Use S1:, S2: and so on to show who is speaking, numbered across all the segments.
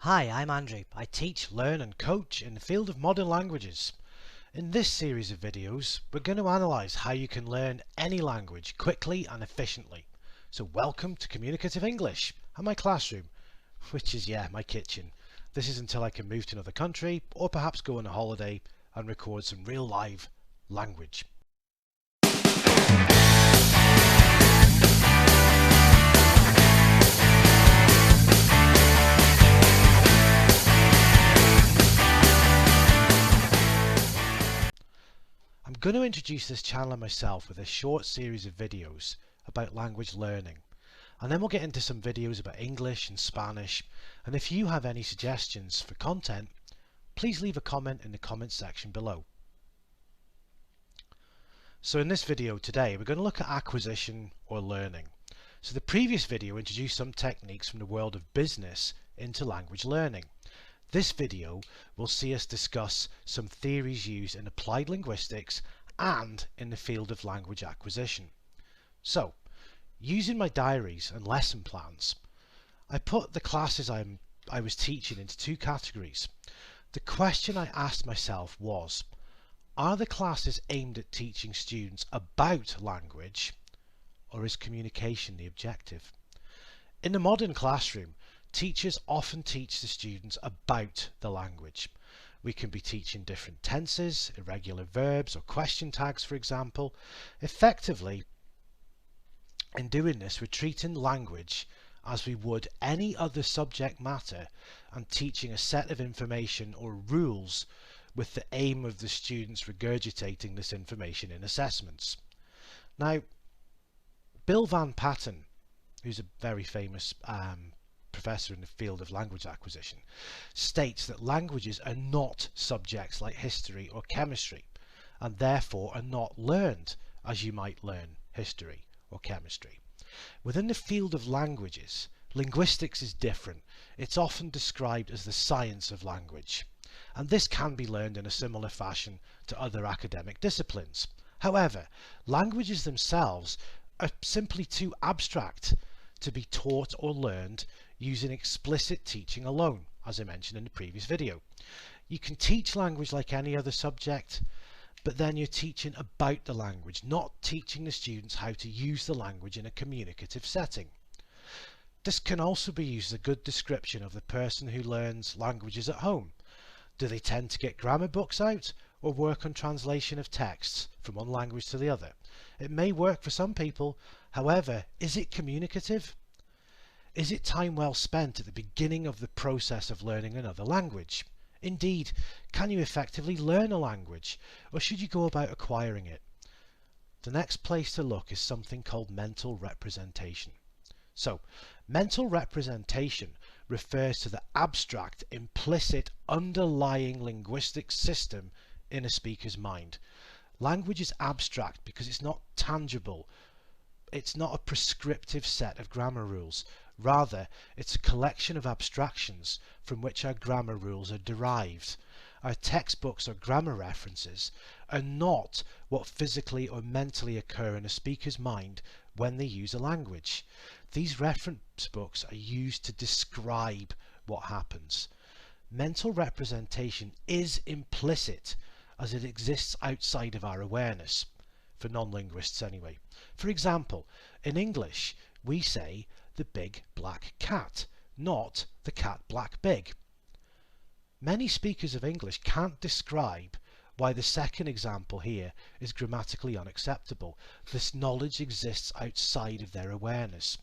S1: Hi, I'm Andrew. I teach, learn and coach in the field of modern languages. In this series of videos, we're going to analyse how you can learn any language quickly and efficiently. So welcome to Communicative English and my classroom, which is, my kitchen. This is until I can move to another country or perhaps go on a holiday and record some real live language. I'm going to introduce this channel and myself with a short series of videos about language learning, and then we'll get into some videos about English and Spanish, and if you have any suggestions for content, please leave a comment in the comment section below. So in this video today we're going to look at acquisition or learning. So the previous video introduced some techniques from the world of business into language learning. This video will see us discuss some theories used in applied linguistics and in the field of language acquisition. So, using my diaries and lesson plans, I put the classes I was teaching into two categories. The question I asked myself was, are the classes aimed at teaching students about language, or is communication the objective? In the modern classroom, teachers often teach the students about the language. We can be teaching different tenses, irregular verbs or question tags, for example. Effectively, in doing this, we're treating language as we would any other subject matter and teaching a set of information or rules with the aim of the students regurgitating this information in assessments. Now, Bill Van Patten, who's a very famous professor in the field of language acquisition, states that languages are not subjects like history or chemistry, and therefore are not learned as you might learn history or chemistry. Within the field of languages, linguistics is different. It's often described as the science of language, and this can be learned in a similar fashion to other academic disciplines. However, languages themselves are simply too abstract to be taught or learned using explicit teaching alone, as I mentioned in the previous video. You can teach language like any other subject, but then you're teaching about the language, not teaching the students how to use the language in a communicative setting. This can also be used as a good description of the person who learns languages at home. Do they tend to get grammar books out or work on translation of texts from one language to the other? It may work for some people, however, is it communicative? Is it time well spent at the beginning of the process of learning another language? Indeed, can you effectively learn a language, or should you go about acquiring it? The next place to look is something called mental representation. So, mental representation refers to the abstract, implicit, underlying linguistic system in a speaker's mind. Language is abstract because it's not tangible. It's not a prescriptive set of grammar rules. Rather, it's a collection of abstractions from which our grammar rules are derived. Our textbooks or grammar references are not what physically or mentally occur in a speaker's mind when they use a language. These reference books are used to describe what happens. Mental representation is implicit as it exists outside of our awareness, for non-linguists anyway. For example, in English we say the big black cat, not the cat black big. Many speakers of English can't describe why the second example here is grammatically unacceptable. This knowledge exists outside of their awareness.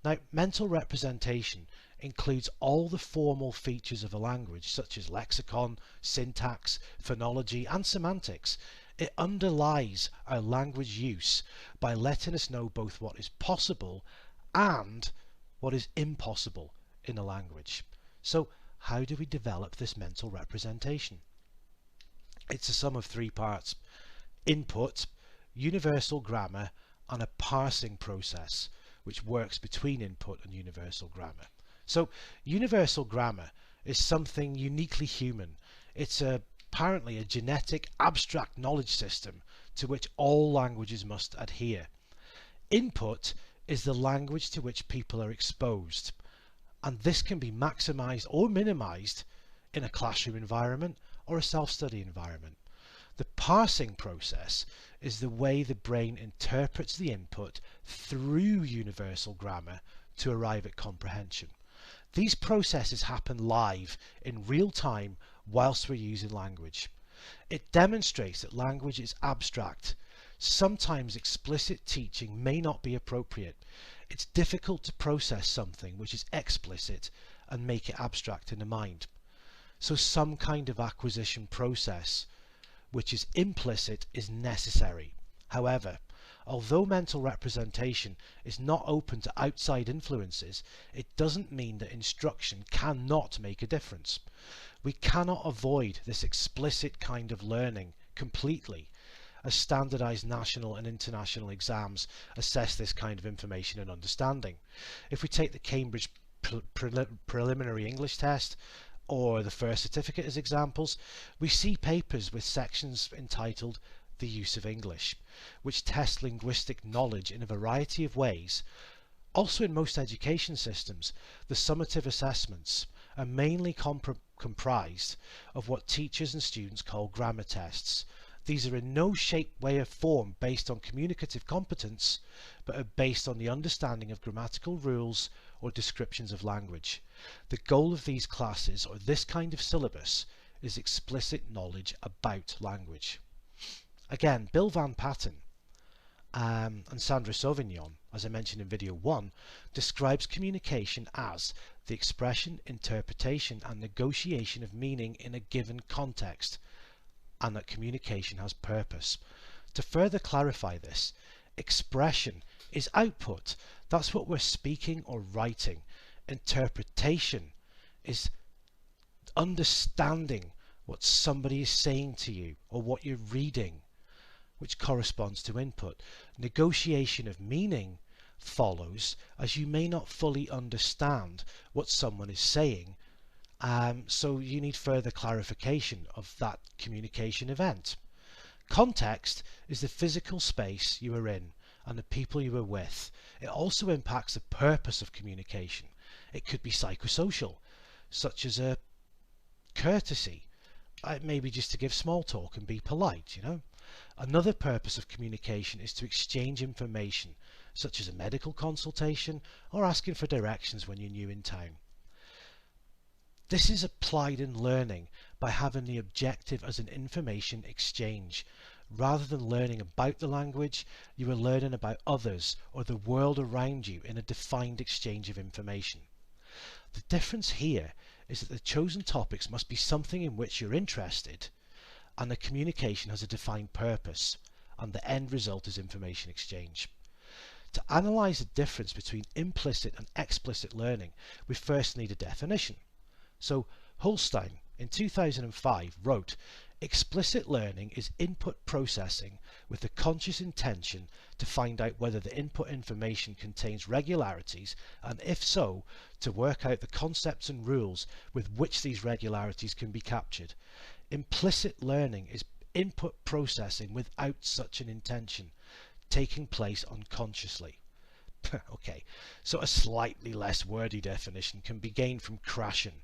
S1: Now, mental representation includes all the formal features of a language, such as lexicon, syntax, phonology and semantics. It underlies our language use by letting us know both what is possible and what is impossible in a language. So how do we develop this mental representation? It's a sum of three parts: input, universal grammar and a parsing process which works between input and universal grammar. So universal grammar is something uniquely human. It's apparently a genetic abstract knowledge system to which all languages must adhere. Input is the language to which people are exposed, and this can be maximized or minimized in a classroom environment or a self-study environment. The parsing process is the way the brain interprets the input through universal grammar to arrive at comprehension. These processes happen live in real time whilst we're using language. It demonstrates that language is abstract. Sometimes explicit teaching may not be appropriate. It's difficult to process something which is explicit and make it abstract in the mind. So some kind of acquisition process which is implicit is necessary. However, although mental representation is not open to outside influences, it doesn't mean that instruction cannot make a difference. We cannot avoid this explicit kind of learning completely, as standardized national and international exams assess this kind of information and understanding. If we take the Cambridge preliminary English test or the first certificate as examples, we see papers with sections entitled The Use of English, which test linguistic knowledge in a variety of ways. Also in most education systems, the summative assessments are mainly comprised of what teachers and students call grammar tests. These are in no shape, way or form based on communicative competence, but are based on the understanding of grammatical rules or descriptions of language. The goal of these classes, or this kind of syllabus, is explicit knowledge about language. Again, Bill Van Patten and Sandra Sauvignon, as I mentioned in video 1, describes communication as the expression, interpretation and negotiation of meaning in a given context, and that communication has purpose. To further clarify this, expression is output. That's what we're speaking or writing. Interpretation is understanding what somebody is saying to you or what you're reading, which corresponds to input. Negotiation of meaning follows as you may not fully understand what someone is saying, so you need further clarification of that communication event. Context is the physical space you are in and the people you are with. It also impacts the purpose of communication. It could be psychosocial, such as a courtesy, maybe just to give small talk and be polite, Another purpose of communication is to exchange information, such as a medical consultation or asking for directions when you're new in town. This is applied in learning by having the objective as an information exchange. Rather than learning about the language, you are learning about others or the world around you in a defined exchange of information. The difference here is that the chosen topics must be something in which you're interested, and the communication has a defined purpose, and the end result is information exchange. To analyse the difference between implicit and explicit learning, we first need a definition. So Holstein in 2005 wrote, "Explicit learning is input processing with the conscious intention to find out whether the input information contains regularities, and if so, to work out the concepts and rules with which these regularities can be captured. Implicit learning is input processing without such an intention, taking place unconsciously." Okay, so a slightly less wordy definition can be gained from Krashen,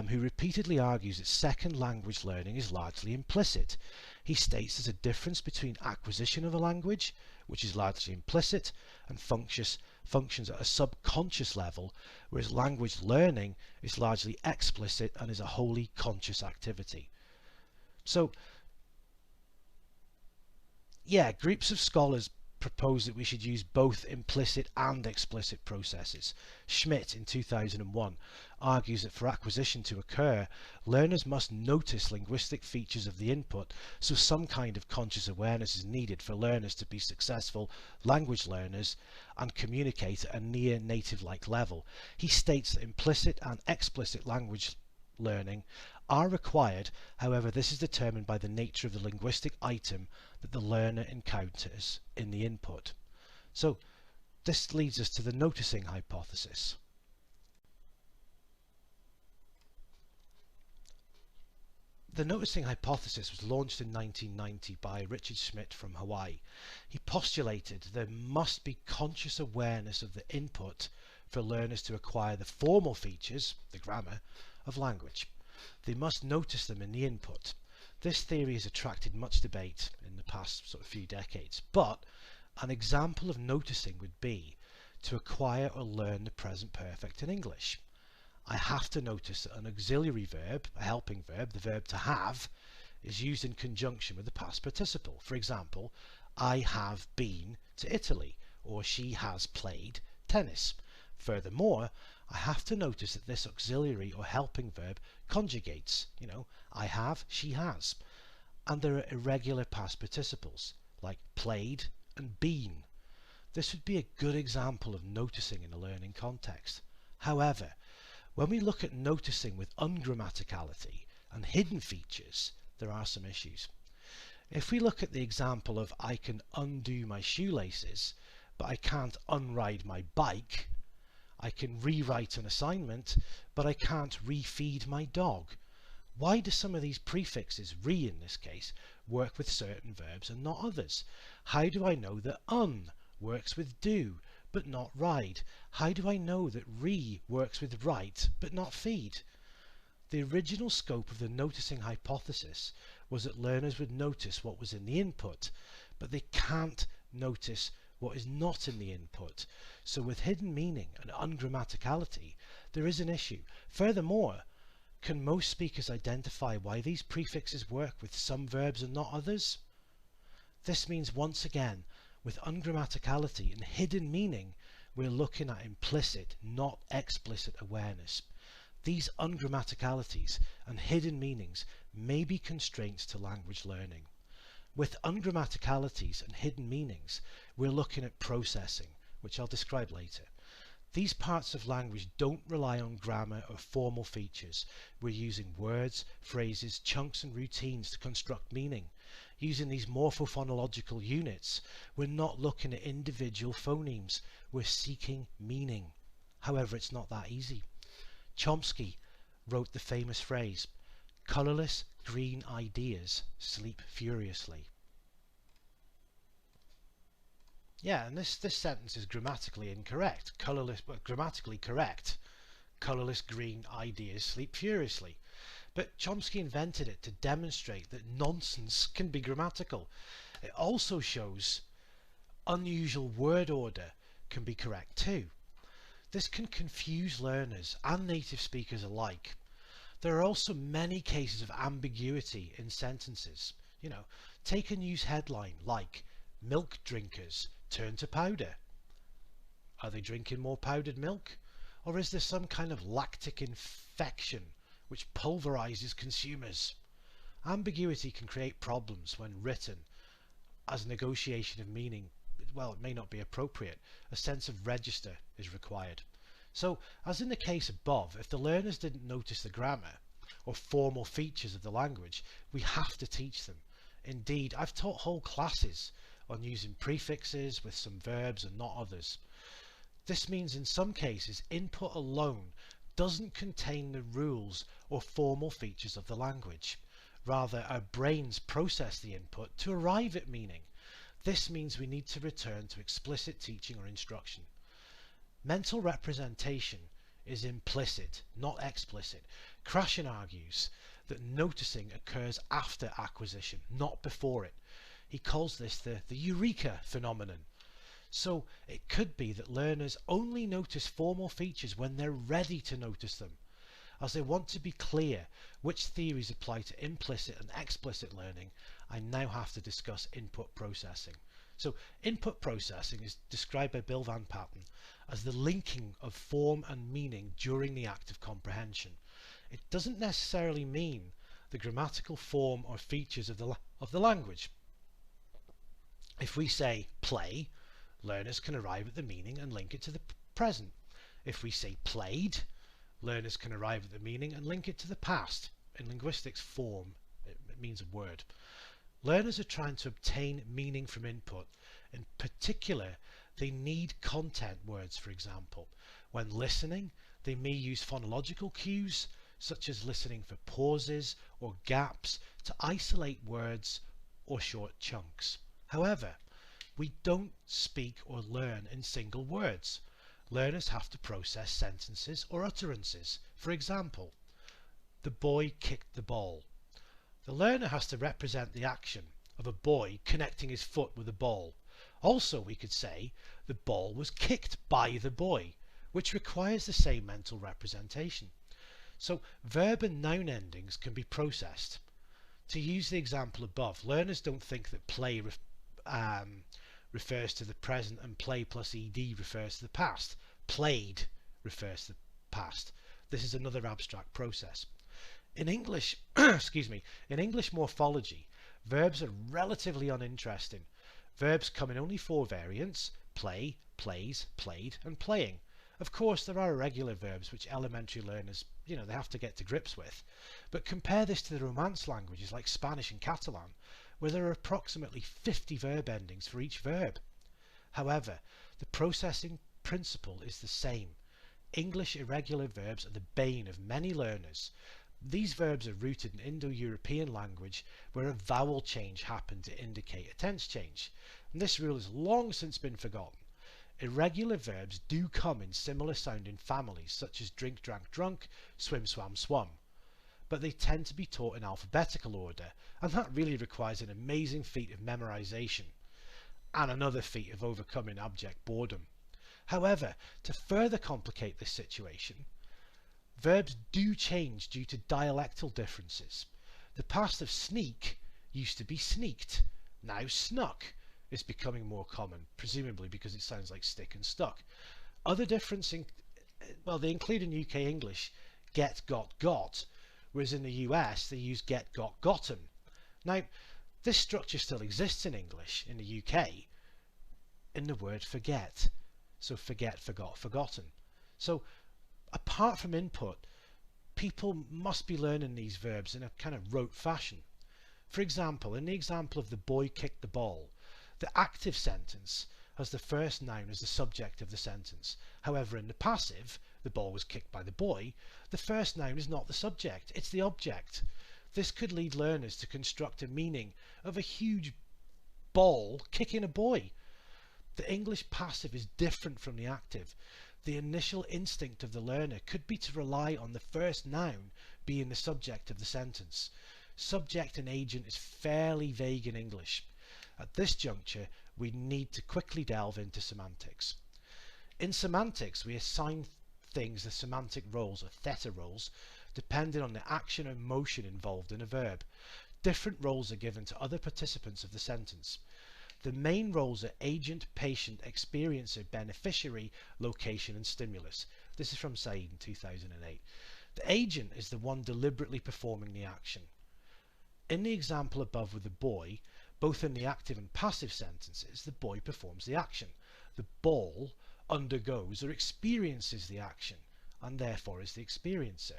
S1: who repeatedly argues that second language learning is largely implicit. He states there's a difference between acquisition of a language, which is largely implicit, and functions at a subconscious level, whereas language learning is largely explicit and is a wholly conscious activity. So, yeah, groups of scholars propose that we should use both implicit and explicit processes. Schmidt in 2001 argues that for acquisition to occur, learners must notice linguistic features of the input, so some kind of conscious awareness is needed for learners to be successful language learners and communicate at a near native-like level. He states that implicit and explicit language learning are required, however this is determined by the nature of the linguistic item that the learner encounters in the input. So this leads us to the noticing hypothesis. The noticing hypothesis was launched in 1990 by Richard Schmidt from Hawaii. He postulated there must be conscious awareness of the input for learners to acquire the formal features, the grammar, of language. They must notice them in the input. This theory has attracted much debate in the past few decades, but an example of noticing would be to acquire or learn the present perfect in English. I have to notice that an auxiliary verb, a helping verb, the verb to have, is used in conjunction with the past participle. For example, I have been to Italy, or she has played tennis. Furthermore, I have to notice that this auxiliary or helping verb conjugates. I have, she has. And there are irregular past participles, like played and been. This would be a good example of noticing in a learning context. However, when we look at noticing with ungrammaticality and hidden features, there are some issues. If we look at the example of I can undo my shoelaces, but I can't unride my bike, I can rewrite an assignment, but I can't refeed my dog. Why do some of these prefixes, re in this case, work with certain verbs and not others? How do I know that un works with do, but not ride? How do I know that re works with write, but not feed? The original scope of the noticing hypothesis was that learners would notice what was in the input, but they can't notice what is not in the input. So with hidden meaning and ungrammaticality, there is an issue. Furthermore, can most speakers identify why these prefixes work with some verbs and not others? This means, once again, with ungrammaticality and hidden meaning, we're looking at implicit, not explicit awareness. These ungrammaticalities and hidden meanings may be constraints to language learning. With ungrammaticalities and hidden meanings, we're looking at processing, which I'll describe later. These parts of language don't rely on grammar or formal features. We're using words, phrases, chunks and routines to construct meaning. Using these morphophonological units, we're not looking at individual phonemes. We're seeking meaning. However, it's not that easy. Chomsky wrote the famous phrase, "Colourless green ideas sleep furiously." Yeah, and this sentence is grammatically incorrect. Grammatically correct. Colourless green ideas sleep furiously. But Chomsky invented it to demonstrate that nonsense can be grammatical. It also shows unusual word order can be correct too. This can confuse learners and native speakers alike. There are also many cases of ambiguity in sentences. Take a news headline like, "Milk drinkers turn to powder." Are they drinking more powdered milk? Or is there some kind of lactic infection which pulverizes consumers? Ambiguity can create problems when written, as negotiation of meaning, it may not be appropriate. A sense of register is required. So, as in the case above, if the learners didn't notice the grammar or formal features of the language, we have to teach them. Indeed, I've taught whole classes on using prefixes with some verbs and not others. This means in some cases input alone doesn't contain the rules or formal features of the language. Rather, our brains process the input to arrive at meaning. This means we need to return to explicit teaching or instruction. Mental representation is implicit, not explicit. Krashen argues that noticing occurs after acquisition, not before it. He calls this the eureka phenomenon. So it could be that learners only notice formal features when they're ready to notice them. As I want to be clear which theories apply to implicit and explicit learning, I now have to discuss input processing. So input processing is described by Bill Van Patten as the linking of form and meaning during the act of comprehension. It doesn't necessarily mean the grammatical form or features of the language. If we say play, learners can arrive at the meaning and link it to the present. If we say played, learners can arrive at the meaning and link it to the past. In linguistics, form, it means a word. Learners are trying to obtain meaning from input. In particular, they need content words, for example. When listening, they may use phonological cues, such as listening for pauses or gaps to isolate words or short chunks. However, we don't speak or learn in single words. learners have to process sentences or utterances. For example, the boy kicked the ball. The learner has to represent the action of a boy connecting his foot with a ball. Also, we could say the ball was kicked by the boy, which requires the same mental representation. So verb and noun endings can be processed. To use the example above, learners don't think that play refers to the present and play plus ed refers to the past. Played refers to the past. This is another abstract process. In English, in English morphology, verbs are relatively uninteresting. Verbs come in only 4 variants: play, plays, played, and playing. Of course, there are irregular verbs which elementary learners, they have to get to grips with. But compare this to the Romance languages like Spanish and Catalan, where there are approximately 50 verb endings for each verb. However, the processing principle is the same. English irregular verbs are the bane of many learners. These verbs are rooted in Indo-European language, where a vowel change happened to indicate a tense change. And this rule has long since been forgotten. Irregular verbs do come in similar sounding families, such as drink, drank, drunk, swim, swam, swum. But they tend to be taught in alphabetical order, and that really requires an amazing feat of memorization, and another feat of overcoming abject boredom. However, to further complicate this situation, verbs do change due to dialectal differences. The past of sneak used to be sneaked, now snuck is becoming more common, presumably because it sounds like stick and stuck. Other differences, they include in UK English get, got, whereas in the US they use get, got, gotten. Now, this structure still exists in English in the UK in the word forget. So forget, forgot, forgotten. So apart from input, people must be learning these verbs in a kind of rote fashion. For example, in the example of the boy kicked the ball, the active sentence has the first noun as the subject of the sentence. However, in the passive, the ball was kicked by the boy, the first noun is not the subject, it's the object. This could lead learners to construct a meaning of a huge ball kicking a boy. The English passive is different from the active. The initial instinct of the learner could be to rely on the first noun being the subject of the sentence. Subject and agent is fairly vague in English. At this juncture, we need to quickly delve into semantics. In semantics, we assign things the semantic roles or theta roles depending on the action or motion involved in a verb. Different roles are given to other participants of the sentence. The main roles are agent, patient, experiencer, beneficiary, location, and stimulus. This is from Said in 2008. The agent is the one deliberately performing the action. In the example above with the boy, both in the active and passive sentences, the boy performs the action. The ball undergoes or experiences the action, and therefore is the experiencer.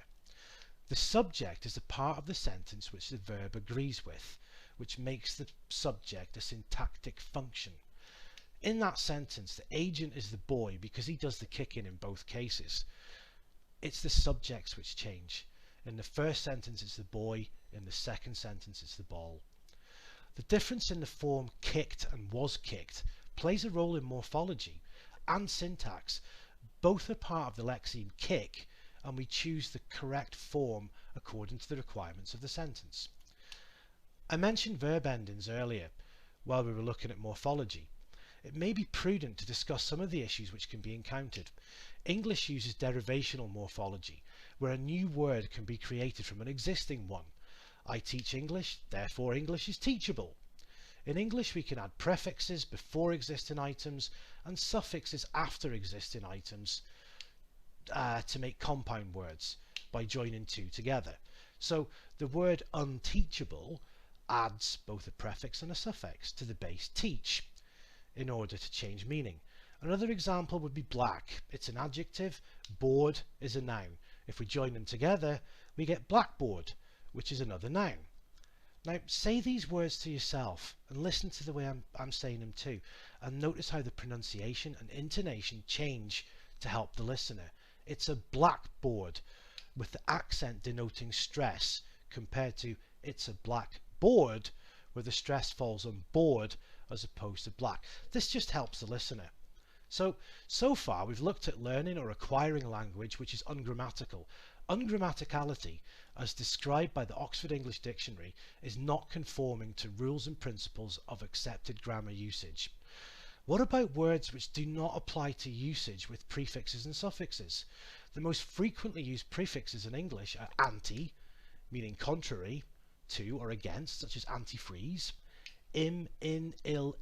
S1: The subject is the part of the sentence which the verb agrees with, which makes the subject a syntactic function. In that sentence, the agent is the boy because he does the kicking in both cases. It's the subjects which change. In the first sentence it's the boy, in the second sentence it's the ball. The difference in the form kicked and was kicked plays a role in morphology and syntax. Both are part of the lexeme kick, and we choose the correct form according to the requirements of the sentence. I mentioned verb endings earlier while we were looking at morphology. It may be prudent to discuss some of the issues which can be encountered. English uses derivational morphology, where a new word can be created from an existing one. I teach English, therefore English is teachable. In English we can add prefixes before existing items and suffixes after existing items to make compound words by joining two together. So the word unteachable adds both a prefix and a suffix to the base teach in order to change meaning. Another example would be black. It's an adjective, board is a noun. If we join them together, we get blackboard, which is another noun. Now say these words to yourself and listen to the way I'm saying them too, and notice how the pronunciation and intonation change to help the listener. It's a blackboard with the accent denoting stress compared to it's a blackboard where the stress falls on board as opposed to black. This just helps the listener. So far we've looked at learning or acquiring language which is ungrammatical. Ungrammaticality, as described by the Oxford English Dictionary, is not conforming to rules and principles of accepted grammar usage. What about words which do not apply to usage with prefixes and suffixes? The most frequently used prefixes in English are anti, meaning contrary to or against, such as antifreeze, im, in, il,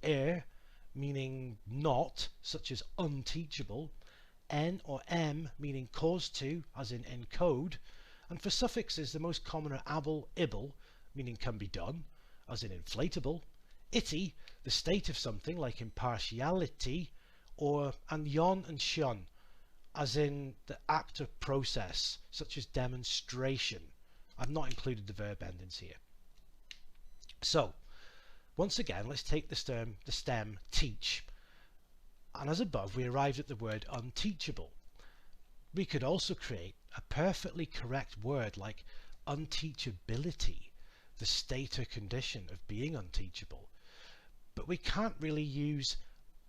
S1: meaning not, such as unteachable, n or m, meaning cause to, as in encode, and for suffixes the most common are able, ible, meaning can be done, as in inflatable, ity, the state of something like impartiality, and yon and shun, as in the act or process, such as demonstration. I've not included the verb endings here. So, once again, let's take the stem teach. And as above, we arrived at the word unteachable. We could also create a perfectly correct word like unteachability, the state or condition of being unteachable. But we can't really use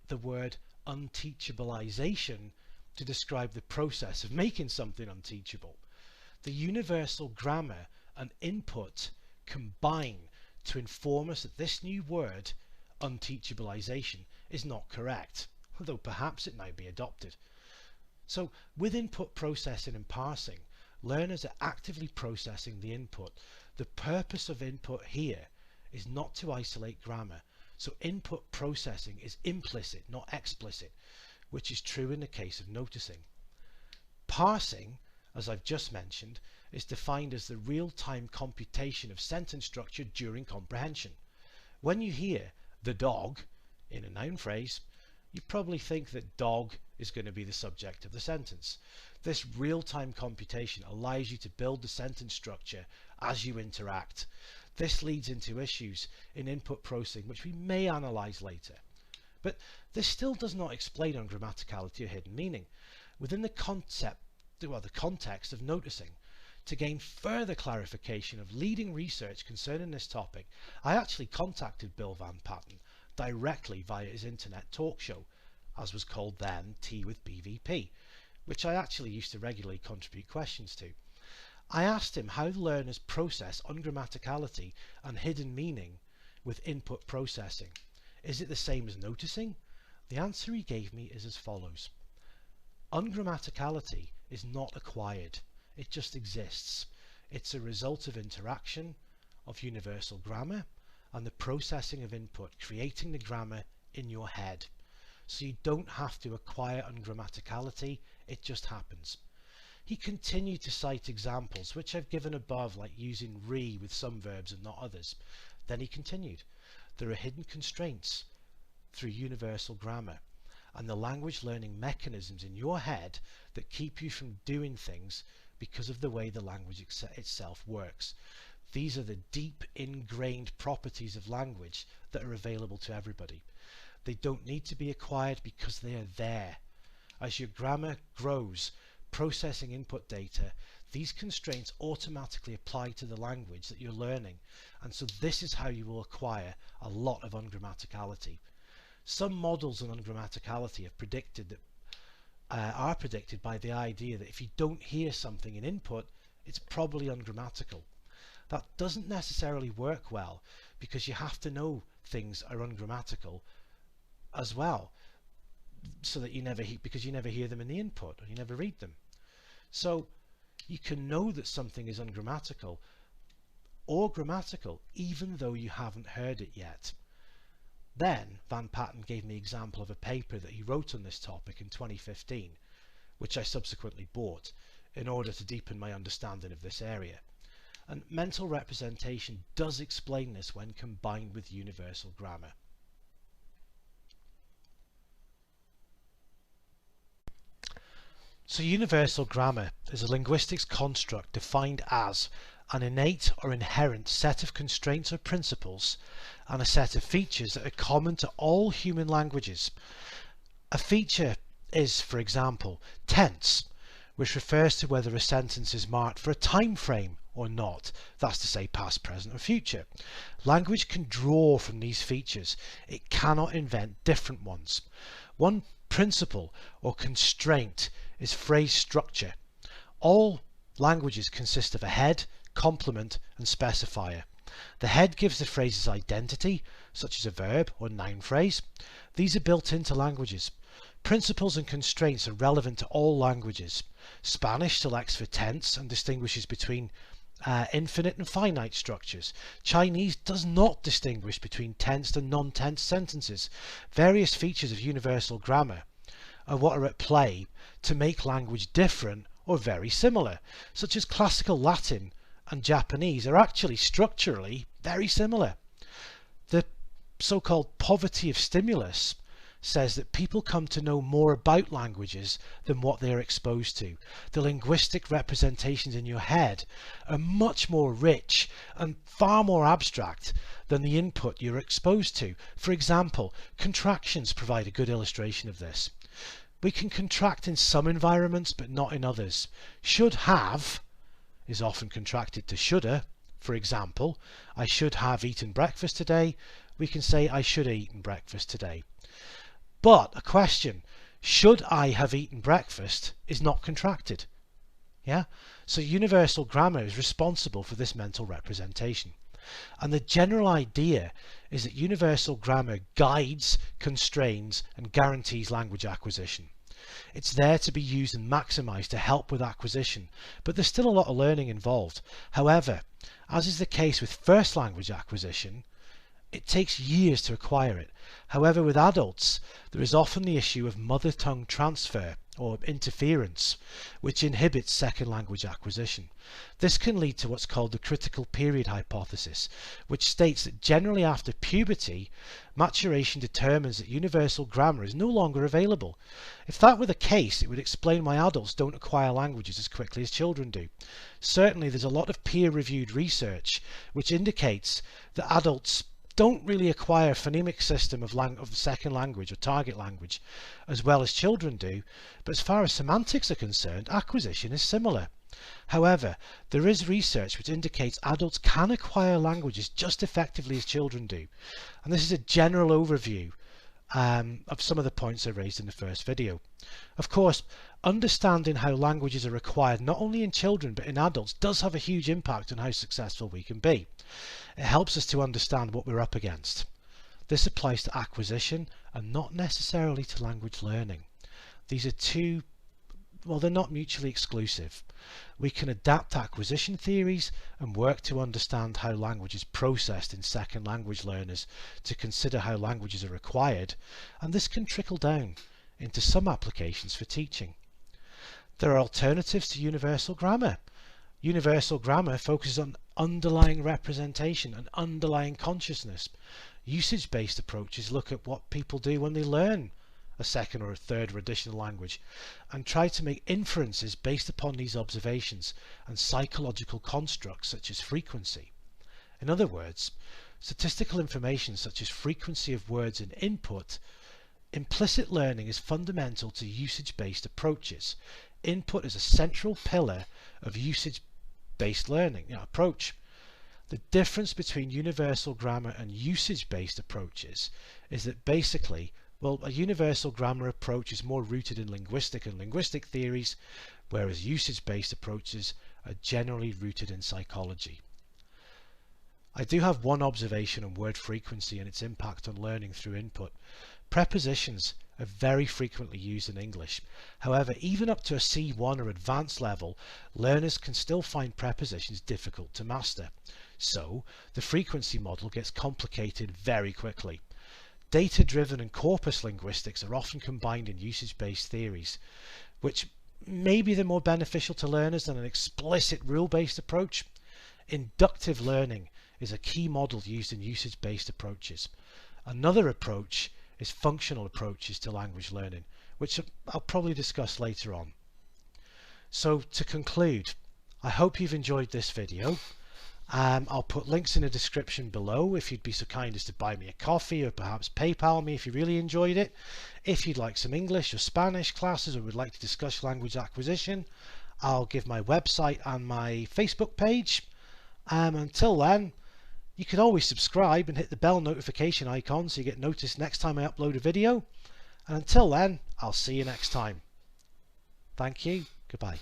S1: the word unteachabilization to describe the process of making something unteachable. The universal grammar and input combine to inform us that this new word, unteachabilization, is not correct, although perhaps it might be adopted. So with input processing and parsing, learners are actively processing the input. The purpose of input here is not to isolate grammar, so input processing is implicit, not explicit, which is true in the case of noticing. Parsing, as I've just mentioned, is defined as the real-time computation of sentence structure during comprehension. When you hear the dog in a noun phrase, you probably think that dog is going to be the subject of the sentence. This real-time computation allows you to build the sentence structure as you interact. This leads into issues in input processing which we may analyze later. But this still does not explain ungrammaticality or hidden meaning. Within the context of noticing, to gain further clarification of leading research concerning this topic, I actually contacted Bill Van Patten directly via his internet talk show, as was called then Tea with BVP, which I actually used to regularly contribute questions to. I asked him how learners process ungrammaticality and hidden meaning with input processing. Is it the same as noticing? The answer he gave me is as follows. Ungrammaticality is not acquired. It just exists. It's a result of interaction, of universal grammar, and the processing of input, creating the grammar in your head. So you don't have to acquire ungrammaticality, it just happens. He continued to cite examples, which I've given above, like using re with some verbs and not others. Then he continued, there are hidden constraints through universal grammar and the language learning mechanisms in your head that keep you from doing things because of the way the language itself works. These are the deep ingrained properties of language that are available to everybody. They don't need to be acquired because they are there. As your grammar grows, processing input data, these constraints automatically apply to the language that you're learning, and so this is how you will acquire a lot of ungrammaticality. Some models on ungrammaticality have predicted that are predicted by the idea that if you don't hear something in input, it's probably ungrammatical. That doesn't necessarily work well because you have to know things are ungrammatical as well, so that you never hear them in the input or you never read them. So you can know that something is ungrammatical or grammatical even though you haven't heard it yet. Then Van Patten gave me an example of a paper that he wrote on this topic in 2015, which I subsequently bought in order to deepen my understanding of this area. And mental representation does explain this when combined with universal grammar. So universal grammar is a linguistics construct defined as an innate or inherent set of constraints or principles and a set of features that are common to all human languages. A feature is, for example, tense, which refers to whether a sentence is marked for a time frame or not. That's to say past, present or future. Language can draw from these features. It cannot invent different ones. One Principle or constraint is phrase structure. All languages consist of a head, complement and specifier. The head gives the phrase's identity, such as a verb or noun phrase. These are built into languages. Principles and constraints are relevant to all languages. Spanish selects for tense and distinguishes between infinite and finite structures. Chinese does not distinguish between tensed and non-tense sentences. Various features of universal grammar are what are at play to make language different or very similar, such as classical Latin and Japanese are actually structurally very similar. The so-called poverty of stimulus says that people come to know more about languages than what they are exposed to. The linguistic representations in your head are much more rich and far more abstract than the input you're exposed to. For example, contractions provide a good illustration of this. We can contract in some environments but not in others. Should have is often contracted to shoulda. For example, I should have eaten breakfast today. We can say I should have eaten breakfast today. But a question, should I have eaten breakfast, is not contracted. Yeah? So universal grammar is responsible for this mental representation. And the general idea is that universal grammar guides, constrains, and guarantees language acquisition. It's there to be used and maximized to help with acquisition, but there's still a lot of learning involved. However, as is the case with first language acquisition, it takes years to acquire it. However, with adults, there is often the issue of mother tongue transfer or interference, which inhibits second language acquisition. This can lead to what's called the critical period hypothesis, which states that generally after puberty, maturation determines that universal grammar is no longer available. If that were the case, it would explain why adults don't acquire languages as quickly as children do. Certainly, there's a lot of peer-reviewed research which indicates that adults don't really acquire a phonemic system of second language or target language as well as children do, but as far as semantics are concerned, acquisition is similar. However, there is research which indicates adults can acquire languages just effectively as children do, and this is a general overview of some of the points I raised in the first video. Of course, understanding how languages are acquired not only in children but in adults does have a huge impact on how successful we can be. It helps us to understand what we're up against. This applies to acquisition and not necessarily to language learning. These are two, well, they're not mutually exclusive. We can adapt acquisition theories and work to understand how language is processed in second language learners to consider how languages are acquired, and this can trickle down into some applications for teaching. There are alternatives to universal grammar. Universal grammar focuses on underlying representation and underlying consciousness. Usage-based approaches look at what people do when they learn a second or a third or additional language and try to make inferences based upon these observations and psychological constructs such as frequency. In other words, statistical information such as frequency of words in input. Implicit learning is fundamental to usage-based approaches. Input is a central pillar of usage-based learning approach. The difference between universal grammar and usage-based approaches is that basically, well, a universal grammar approach is more rooted in linguistic and linguistic theories, whereas usage-based approaches are generally rooted in psychology. I do have one observation on word frequency and its impact on learning through input. Prepositions are very frequently used in English. However, even up to a C1 or advanced level, learners can still find prepositions difficult to master. So, the frequency model gets complicated very quickly. Data-driven and corpus linguistics are often combined in usage-based theories, which maybe they're more beneficial to learners than an explicit rule-based approach. Inductive learning is a key model used in usage-based approaches. Another approach is functional approaches to language learning, which I'll probably discuss later on. So to conclude, I hope you've enjoyed this video. I'll put links in the description below if you'd be so kind as to buy me a coffee or perhaps PayPal me if you really enjoyed it. If you'd like some English or Spanish classes or would like to discuss language acquisition, I'll give my website and my Facebook page. Until then, you can always subscribe and hit the bell notification icon so you get noticed next time I upload a video. And until then, I'll see you next time. Thank you. Goodbye.